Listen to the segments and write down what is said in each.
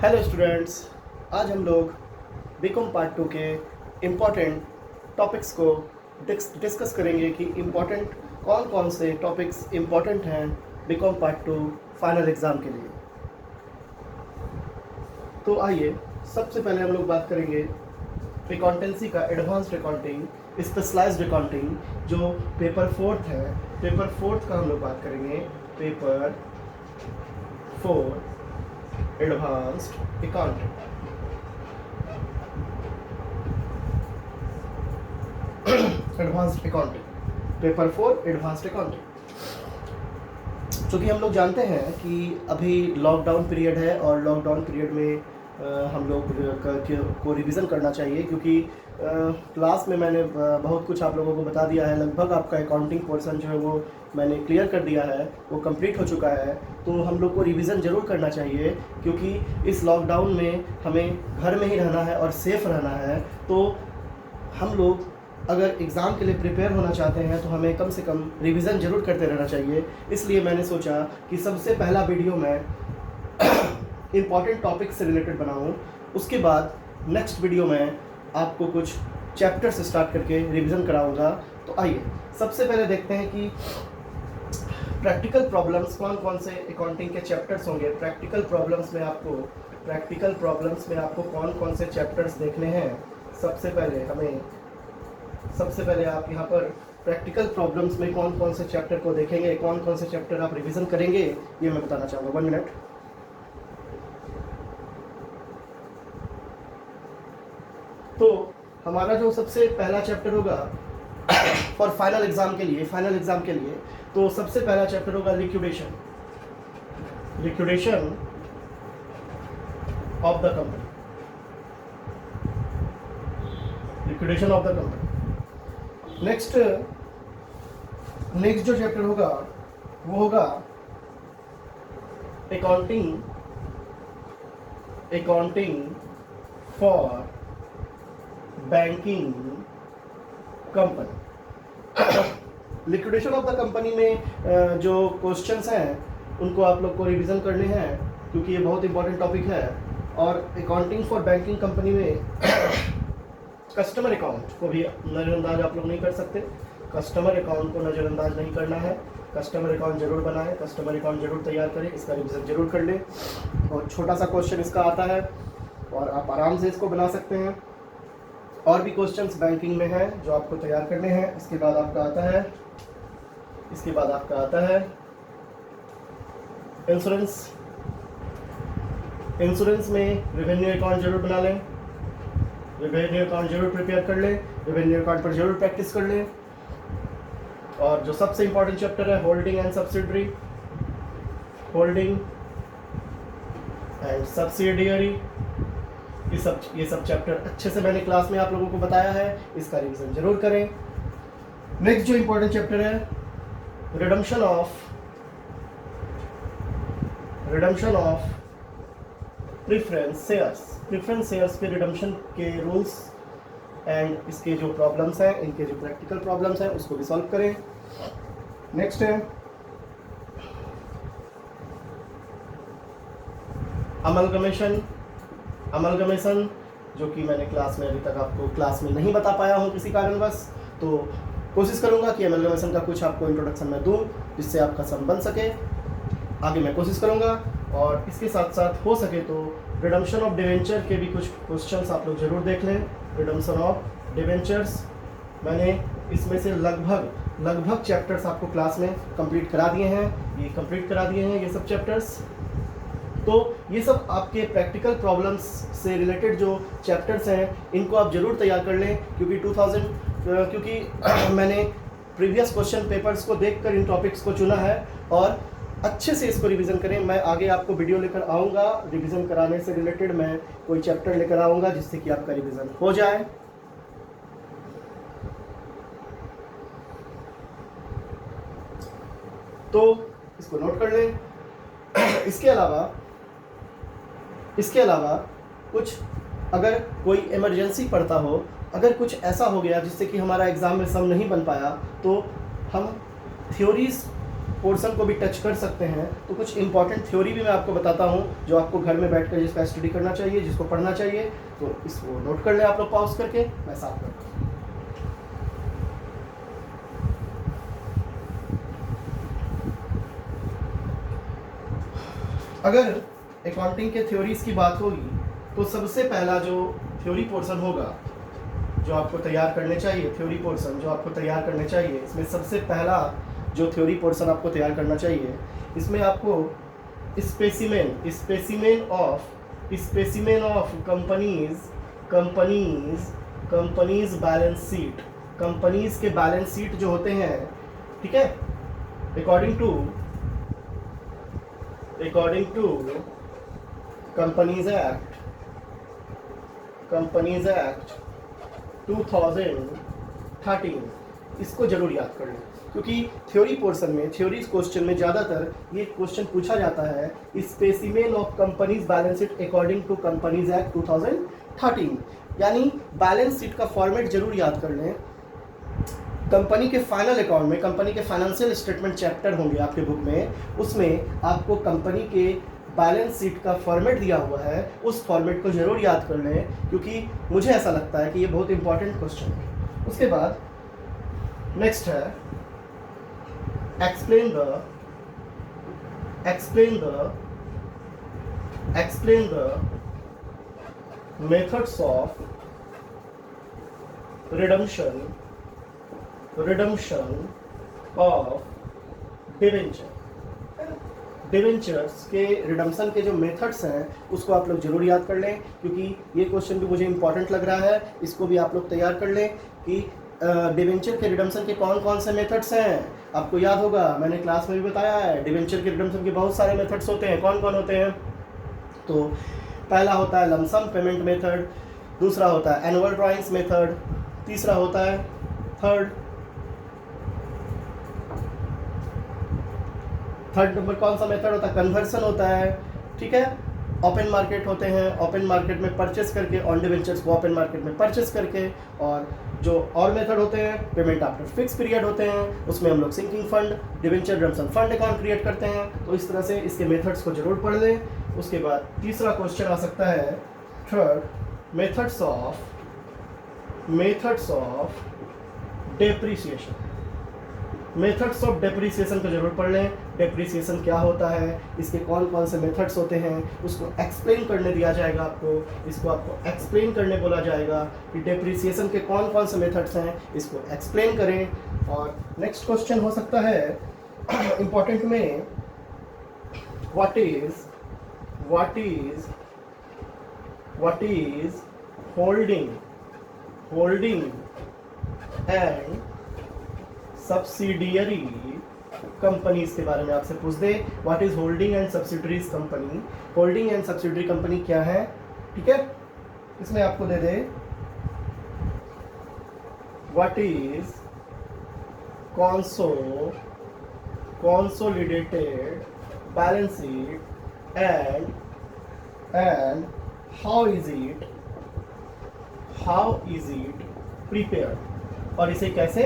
Hello students, आज हम लोग बीकॉम पार्ट 2 के इम्पॉर्टेंट टॉपिक्स को डिस्कस करेंगे कि इम्पॉर्टेंट कौन कौन से टॉपिक्स इम्पॉर्टेंट हैं बीकॉम पार्ट 2 फाइनल एग्ज़ाम के लिए। तो आइए सबसे पहले हम लोग बात करेंगे अकाउंटेंसी का एडवांस्ड अकाउंटिंग, स्पेशलाइज्ड अकाउंटिंग जो पेपर 4 है। पेपर 4 का हम लोग बात करेंगे, paper 4 advanced accounting. Advanced accounting, paper 4 advanced accounting. क्योंकि हम लोग जानते हैं कि अभी लॉकडाउन पीरियड है और लॉकडाउन पीरियड में हम लोग को रिवीजन करना चाहिए, क्योंकि क्लास में मैंने बहुत कुछ आप लोगों को बता दिया है। लगभग आपका अकाउंटिंग पोर्शन जो है वो मैंने क्लियर कर दिया है, वो कंप्लीट हो चुका है। तो हम लोग को रिवीजन ज़रूर करना चाहिए, क्योंकि इस लॉकडाउन में हमें घर में ही रहना है और सेफ़ रहना है। तो हम लोग अगर एग्ज़ाम के लिए प्रिपेयर होना चाहते हैं तो हमें कम से कम रिवीजन ज़रूर करते रहना चाहिए। इसलिए मैंने सोचा कि सबसे पहला वीडियो मैं इम्पॉर्टेंट टॉपिक से रिलेटेड बनाऊं, उसके बाद नेक्स्ट वीडियो में आपको कुछ चैप्टर से स्टार्ट करके रिवीजन कराऊंगा। तो आइए सबसे पहले देखते हैं कि प्रैक्टिकल प्रॉब्लम्स कौन कौन से अकाउंटिंग के चैप्टर्स होंगे। प्रैक्टिकल प्रॉब्लम्स में आपको कौन कौन से चैप्टर्स देखने हैं। सबसे पहले आप यहाँ पर प्रैक्टिकल प्रॉब्लम्स में कौन कौन से चैप्टर को देखेंगे, कौन कौन से चैप्टर आप रिवीजन करेंगे, ये मैं बताना चाहूँगा। 1 मिनट। तो हमारा जो सबसे पहला चैप्टर होगा फॉर फाइनल एग्जाम के लिए, तो सबसे पहला चैप्टर होगा liquidation of the company. Next जो चैप्टर होगा वो होगा accounting for banking company. Liquidation of the company में जो क्वेश्चंस हैं उनको आप लोग को रिवीजन करने हैं, क्योंकि ये बहुत इंपॉर्टेंट टॉपिक है। और अकाउंटिंग फॉर बैंकिंग कंपनी में कस्टमर अकाउंट को भी नज़रअंदाज आप लोग नहीं कर सकते। कस्टमर अकाउंट को नज़रअंदाज नहीं करना है। कस्टमर अकाउंट जरूर बनाएं, कस्टमर अकाउंट जरूर तैयार करें, इसका रिवीजन जरूर कर लें। और छोटा सा क्वेश्चन इसका आता है और आप आराम से इसको बना सकते हैं। और भी क्वेश्चंस बैंकिंग में हैं जो आपको तैयार करने हैं। इसके बाद आपका आता है इंश्योरेंस में रेवेन्यू अकाउंट जरूर बना लें, रेवेन्यू अकाउंट जरूर प्रिपेयर कर लें, रेवेन्यू अकाउंट पर जरूर प्रैक्टिस कर लें। और जो सबसे इंपॉर्टेंट चैप्टर है होल्डिंग एंड सब्सिडियरी, ये सब चैप्टर अच्छे से मैंने क्लास में आप लोगों को बताया है, इसका रिवीजन जरूर करें। नेक्स्ट जो इंपॉर्टेंट चैप्टर है रिडम्पशन ऑफ प्रेफरेंस शेयर्स के रिडम्पशन के रूल्स एंड इसके जो प्रॉब्लम्स हैं, इनके जो प्रैक्टिकल प्रॉब्लम्स हैं उसको भी सॉल्व करें। नेक्स्ट है अमलगमेशन, जो कि मैंने क्लास में अभी तक आपको क्लास में नहीं बता पाया हूँ किसी कारणवश। तो कोशिश करूँगा कि अमलगमेशन का कुछ आपको इंट्रोडक्शन में दूँ, जिससे आपका सम बन सके। आगे मैं कोशिश करूँगा। और इसके साथ साथ हो सके तो रिडम्पशन ऑफ डिवेंचर के भी कुछ क्वेश्चंस आप लोग जरूर देख लें। रिडम्पशन ऑफ डिवेंचर्स मैंने इसमें से लगभग चैप्टर्स आपको क्लास में कंप्लीट करा दिए हैं। ये सब चैप्टर्स। तो ये सब आपके प्रैक्टिकल प्रॉब्लम्स से रिलेटेड जो चैप्टर्स हैं इनको आप जरूर तैयार कर लें, क्योंकि मैंने प्रीवियस क्वेश्चन पेपर्स को देखकर इन टॉपिक्स को चुना है। और अच्छे से इसको रिवीजन करें। मैं आगे आपको वीडियो लेकर आऊँगा, रिवीजन कराने से रिलेटेड मैं कोई चैप्टर लेकर आऊँगा जिससे कि आपका रिवीजन हो जाए। तो इसको नोट कर लें। इसके अलावा कुछ अगर कोई इमरजेंसी पड़ता हो, अगर कुछ ऐसा हो गया जिससे कि हमारा एग्ज़ाम में सम नहीं बन पाया, तो हम थ्योरीज पोर्शन को भी टच कर सकते हैं, तो कुछ इंपॉर्टेंट थ्योरी भी मैं आपको बताता हूँ जो आपको घर में बैठकर जिसका स्टडी करना चाहिए, जिसको पढ़ना चाहिए। तो इसको नोट कर लें आप लोग पॉज करके, मैं साफ करता हूँ। अगर अकाउंटिंग के थ्योरीज की बात होगी तो सबसे पहला जो थ्योरी पोर्शन होगा जो आपको तैयार करने चाहिए, थ्योरी पोर्शन जो आपको तैयार करने चाहिए, इसमें सबसे पहला जो थ्योरी पोर्शन आपको तैयार करना चाहिए, इसमें आपको specimen of companies balance sheet, companies के बैलेंस शीट जो होते हैं, ठीक है, अकॉर्डिंग टू कंपनीज एक्ट 2013, इसको जरूर याद कर लें, क्योंकि थ्योरी पोर्शन में, थ्योरी क्वेश्चन में ज़्यादातर ये क्वेश्चन पूछा जाता है specimen of companies balance sheet according to companies act 2013, यानी बैलेंस शीट का फॉर्मेट जरूर याद कर लें। कंपनी के फाइनल अकाउंट में, कंपनी के फाइनेंशियल स्टेटमेंट चैप्टर होंगे आपके बुक में, उसमें आपको कंपनी के बैलेंस शीट का फॉर्मेट दिया हुआ है, उस फॉर्मेट को जरूर याद कर लें, क्योंकि मुझे ऐसा लगता है कि ये बहुत इंपॉर्टेंट क्वेश्चन है। उसके बाद नेक्स्ट है explain the methods of redemption of debentures के रिडम्पशन के जो मेथड्स हैं उसको आप लोग जरूर याद कर लें, क्योंकि ये क्वेश्चन भी मुझे इंपॉर्टेंट लग रहा है, इसको भी आप लोग तैयार कर लें कि डिवेंचर के रिडम्पशन के कौन कौन से मेथड्स हैं। आपको याद होगा, मैंने क्लास में भी बताया है, डिवेंचर के रिडम्पशन के बहुत सारे मेथड्स होते हैं। कौन कौन होते हैं? तो पहला होता है लमसम पेमेंट मेथड, दूसरा होता है एनुअल ड्राइंग्स मेथड, तीसरा होता है थर्ड नंबर कौन सा मेथड होता है? कन्वर्सन होता है, ठीक है। ओपन मार्केट होते हैं, ओपन मार्केट में परचेस करके, ऑन डिवेंचर्स को ओपन मार्केट में परचेस करके, और जो और मेथड होते हैं पेमेंट आफ्टर फिक्स पीरियड होते हैं, उसमें हम लोग sinking fund, debenture redemption fund account create करते हैं। तो इस तरह से इसके मेथड्स को जरूर पढ़ लें। उसके बाद तीसरा क्वेश्चन आ सकता है third, methods of depreciation. Methods of depreciation को जरूर पढ़ लें। डेप्रिसिएशन क्या होता है, इसके कौन कौन से मेथड्स होते हैं, उसको एक्सप्लेन करने दिया जाएगा आपको, इसको आपको एक्सप्लेन करने बोला जाएगा कि डेप्रिसिएशन के कौन कौन से मेथड्स हैं, इसको एक्सप्लेन करें। और नेक्स्ट क्वेश्चन हो सकता है इम्पोर्टेंट में, what is holding and subsidiary companies के बारे में आपसे पूछ दे। What is holding and subsidiaries company, holding and subsidiary company क्या है, ठीक है। इसमें आपको दे दे what is consolidated balance sheet and how is it prepared, और इसे कैसे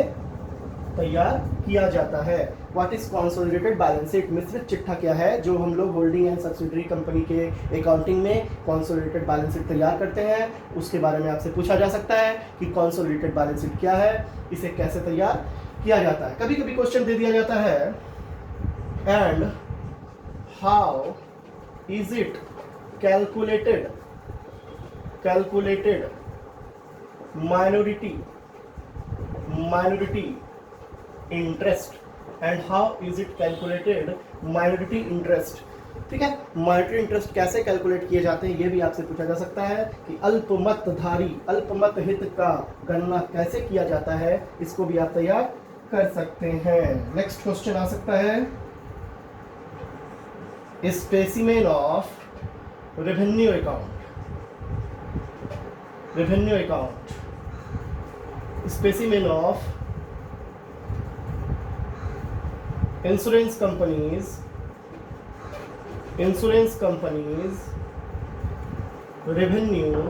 तैयार किया जाता है। What is consolidated balance sheet, मिश्रित चिट्ठा क्या है जो हम लोग होल्डिंग एंड सब्सिडरी कंपनी के अकाउंटिंग में कंसोलिडेटेड बैलेंस शीट तैयार करते हैं, उसके बारे में आपसे पूछा जा सकता है कि कंसोलिडेटेड बैलेंस शीट क्या है, इसे कैसे तैयार किया जाता है। कभी कभी क्वेश्चन दे दिया जाता है and how is it calculated minority interest, and how is it calculated minority interest, ठीक है। माइनॉरिटी इंटरेस्ट कैसे कैलकुलेट किए जाते हैं ये भी आपसे पूछा जा सकता है कि अल्पमत हित का गणना कैसे किया जाता है, इसको भी आप तैयार कर सकते हैं। नेक्स्ट क्वेश्चन आ सकता है specimen of revenue account, specimen of insurance companies revenue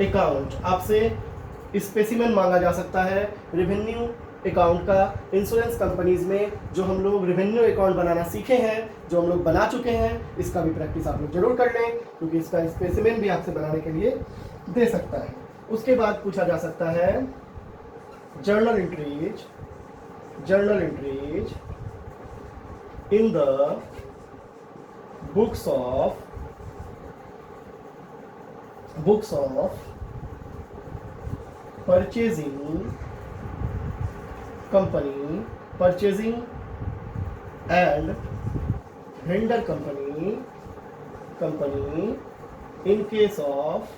account. आपसे स्पेसिमेन मांगा जा सकता है रेवेन्यू अकाउंट का इंश्योरेंस कंपनीज में जो हम लोग रेवेन्यू अकाउंट बनाना सीखे हैं, जो हम लोग बना चुके हैं, इसका भी प्रैक्टिस आप लोग जरूर कर लें, क्योंकि इसका स्पेसिमेन भी आपसे बनाने के लिए दे सकता है। उसके बाद पूछा जा सकता है journal entries in the books of purchasing and vendor company in case of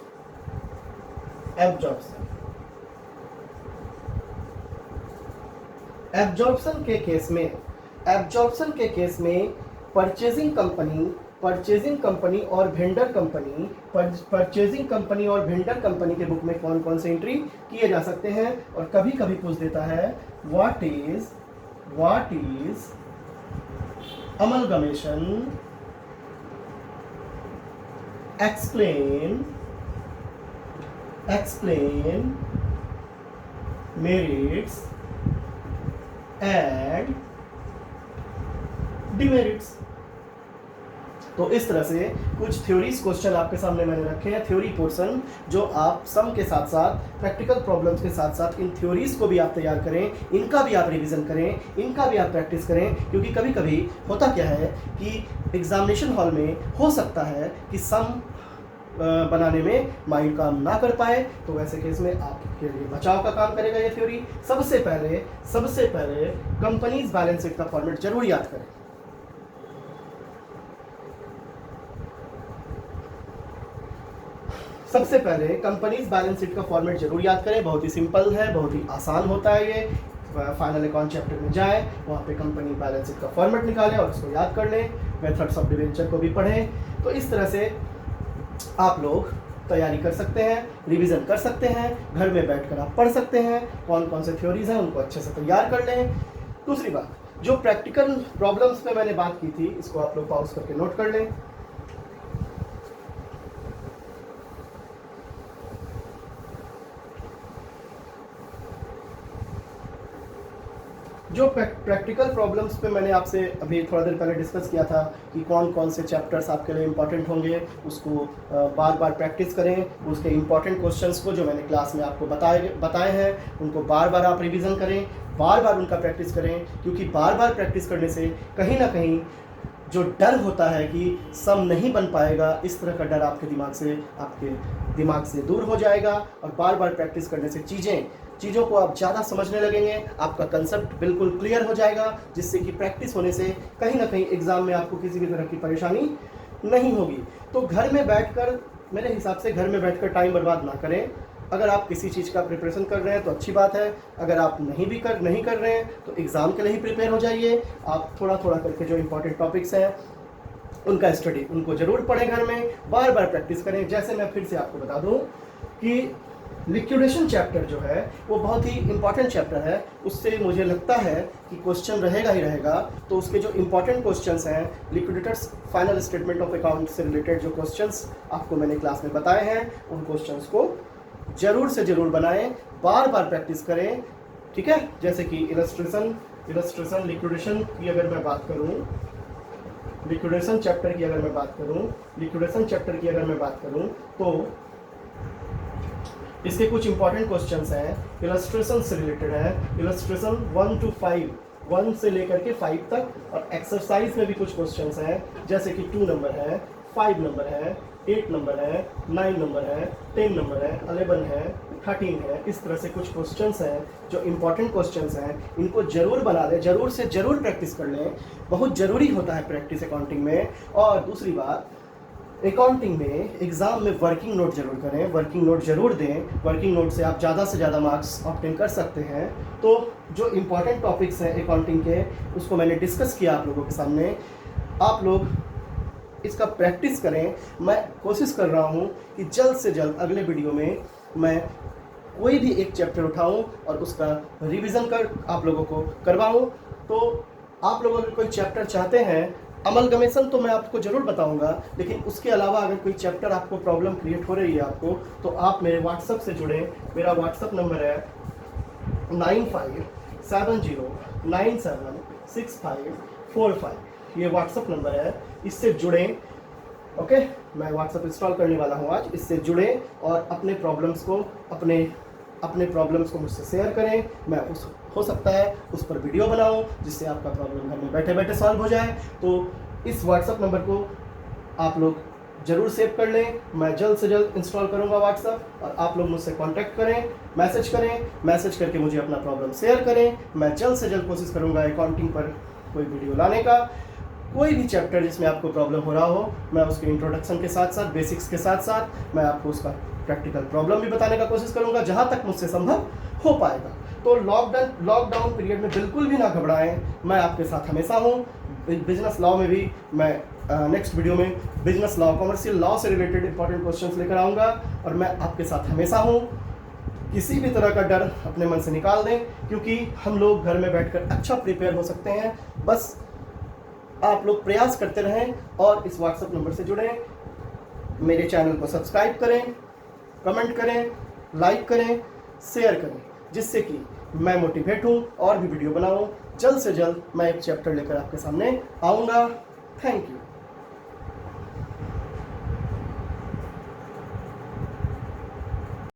absorption के केस में परचेजिंग कंपनी और वेंडर कंपनी के बुक में कौन कौन से एंट्री किए जा सकते हैं। और कभी कभी पूछ देता है what is amalgamation, explain merits and demerits। तो इस तरह से कुछ थ्योरीज क्वेश्चन आपके सामने मैंने रखे हैं, थ्योरी पोर्शन, जो आप सम के साथ साथ प्रैक्टिकल प्रॉब्लम्स के साथ साथ इन थ्योरीज को भी आप तैयार करें, इनका भी आप रिवीजन करें, इनका भी आप प्रैक्टिस करें। क्योंकि कभी कभी होता क्या है कि एग्जामिनेशन हॉल में हो सकता है कि सम बनाने में माइंड काम ना कर पाए, तो वैसे केस में आपके लिए बचाव का काम करेगा ये थ्योरी। सबसे पहले कंपनीज बैलेंस शीट का फॉर्मेट जरूर याद करें। सबसे पहले कंपनीज बैलेंस शीट का फॉर्मेट जरूर याद करें। बहुत ही सिंपल है, बहुत ही आसान होता है ये। फाइनल अकाउंट चैप्टर में जाएं, वहाँ पे कंपनी बैलेंस शीट का फॉर्मेट निकालें और उसको याद कर लें। मेथड्स ऑफ डिवेंचर को भी पढ़ें। तो इस तरह से आप लोग तैयारी कर सकते हैं, रिवीजन कर सकते हैं, घर में बैठकर आप पढ़ सकते हैं। कौन कौन से थ्योरीज हैं उनको अच्छे से तैयार कर लें। दूसरी बात, जो प्रैक्टिकल प्रॉब्लम्स पे मैंने बात की थी, इसको आप लोग पॉज करके नोट कर लें। जो प्रैक्टिकल प्रॉब्लम्स पे मैंने आपसे अभी थोड़ा देर पहले डिस्कस किया था कि कौन कौन से चैप्टर्स आपके लिए इंपॉर्टेंट होंगे, उसको बार बार प्रैक्टिस करें। उसके इंपॉर्टेंट क्वेश्चंस को जो मैंने क्लास में आपको बताए हैं उनको बार बार आप रिवीजन करें, बार बार उनका प्रैक्टिस करें। क्योंकि बार बार प्रैक्टिस करने से कहीं ना कहीं जो डर होता है कि सम नहीं बन पाएगा, इस तरह का डर आपके दिमाग से दूर हो जाएगा। और बार बार प्रैक्टिस करने से चीज़ों को आप ज़्यादा समझने लगेंगे, आपका कंसेप्ट बिल्कुल क्लियर हो जाएगा, जिससे कि प्रैक्टिस होने से कहीं ना कहीं एग्ज़ाम में आपको किसी भी तरह की परेशानी नहीं होगी। तो घर में बैठकर, मेरे हिसाब से घर में बैठकर टाइम बर्बाद ना करें। अगर आप किसी चीज़ का प्रिपरेशन कर रहे हैं तो अच्छी बात है। अगर आप नहीं कर रहे हैं तो एग्ज़ाम के लिए ही प्रिपेयर हो जाइए। आप थोड़ा थोड़ा करके जो इंपॉर्टेंट टॉपिक्स हैं उनका स्टडी, उनको ज़रूर पढ़ें, घर में बार बार प्रैक्टिस करें। जैसे मैं फिर से आपको बता दूँ कि लिक्विडेशन चैप्टर जो है वो बहुत ही इंपॉर्टेंट चैप्टर है। उससे मुझे लगता है कि क्वेश्चन रहेगा ही रहेगा। तो उसके जो इंपॉर्टेंट क्वेश्चंस हैं, liquidators final statement of account से रिलेटेड जो क्वेश्चंस आपको मैंने क्लास में बताए हैं, उन क्वेश्चंस को ज़रूर से ज़रूर बनाएं, बार बार प्रैक्टिस करें। ठीक है, जैसे कि इलस्ट्रेशन लिक्विडेशन की अगर मैं बात करूँ, लिक्विडेशन चैप्टर की अगर मैं बात करूँ तो इसके कुछ इंपॉर्टेंट क्वेश्चंस हैं, इलस्ट्रेशन से रिलेटेड है। इलस्ट्रेशन 1 to 5, 1 से लेकर के 5 तक। और एक्सरसाइज में भी कुछ क्वेश्चंस हैं, जैसे कि 2 नंबर है, 5 नंबर है, 8 नंबर है, 9 नंबर है, 10 नंबर है, 11 है, 13 है। इस तरह से कुछ क्वेश्चंस हैं जो इंपॉर्टेंट क्वेश्चंस हैं, इनको जरूर बना लें, जरूर से जरूर प्रैक्टिस कर लें। बहुत ज़रूरी होता है प्रैक्टिस अकाउंटिंग में। और दूसरी बात, अकाउंटिंग में एग्ज़ाम में वर्किंग नोट जरूर करें, वर्किंग नोट जरूर दें। वर्किंग नोट से आप ज़्यादा से ज़्यादा मार्क्स ऑब्टेन कर सकते हैं। तो जो इंपॉर्टेंट टॉपिक्स हैं अकाउंटिंग के, उसको मैंने डिस्कस किया आप लोगों के सामने। आप लोग इसका प्रैक्टिस करें। मैं कोशिश कर रहा हूँ कि जल्द से जल्द अगले वीडियो में मैं कोई भी एक चैप्टर उठाऊँ और उसका रिवीजन कर आप लोगों को करवाऊँ। तो आप लोग अगर कोई चैप्टर चाहते हैं, अमलगमेशन तो मैं आपको ज़रूर बताऊंगा, लेकिन उसके अलावा अगर कोई चैप्टर आपको प्रॉब्लम क्रिएट हो रही है आपको, तो आप मेरे व्हाट्सएप से जुड़ें। मेरा व्हाट्सएप नंबर है 70976545। ये व्हाट्सअप नंबर है, इससे जुड़ें। ओके, मैं व्हाट्सअप इंस्टॉल करने वाला हूँ आज। इससे जुड़ें और अपने प्रॉब्लम्स को मुझसे शेयर करें। मैं हो सकता है उस पर वीडियो बनाऊं जिससे आपका प्रॉब्लम घर में बैठे बैठे सॉल्व हो जाए। तो इस व्हाट्सअप नंबर को आप लोग ज़रूर सेव कर लें। मैं जल्द से जल्द इंस्टॉल करूंगा व्हाट्सअप, और आप लोग मुझसे कांटेक्ट करें, मैसेज करके मुझे अपना प्रॉब्लम शेयर करें। मैं जल्द से जल्द कोशिश करूंगा अकाउंटिंग पर कोई वीडियो लाने का। कोई भी चैप्टर जिसमें आपको प्रॉब्लम हो रहा हो, मैं उसके इंट्रोडक्शन के साथ साथ, बेसिक्स के साथ साथ मैं आपको उसका प्रैक्टिकल प्रॉब्लम भी बताने का कोशिश करूंगा जहां तक मुझसे संभव हो पाएगा। तो लॉकडाउन पीरियड में बिल्कुल भी ना घबराएं, मैं आपके साथ हमेशा हूं। बिजनेस लॉ में भी मैं नेक्स्ट वीडियो में बिजनेस लॉ, कमर्शियल लॉ से रिलेटेड इंपॉर्टेंट क्वेश्चंस लेकर आऊँगा, और मैं आपके साथ हमेशा हूँ। किसी भी तरह का डर अपने मन से निकाल दें, क्योंकि हम लोग घर में बैठकर अच्छा प्रिपेयर हो सकते हैं। बस आप लोग प्रयास करते रहें और इस व्हाट्सएप नंबर से जुड़ें। मेरे चैनल को सब्सक्राइब करें, कमेंट करें, लाइक करें, शेयर करें, जिससे कि मैं मोटिवेट हूँ और भी वीडियो बनाऊँ। जल्द से जल्द मैं एक चैप्टर लेकर आपके सामने आऊँगा। Thank you.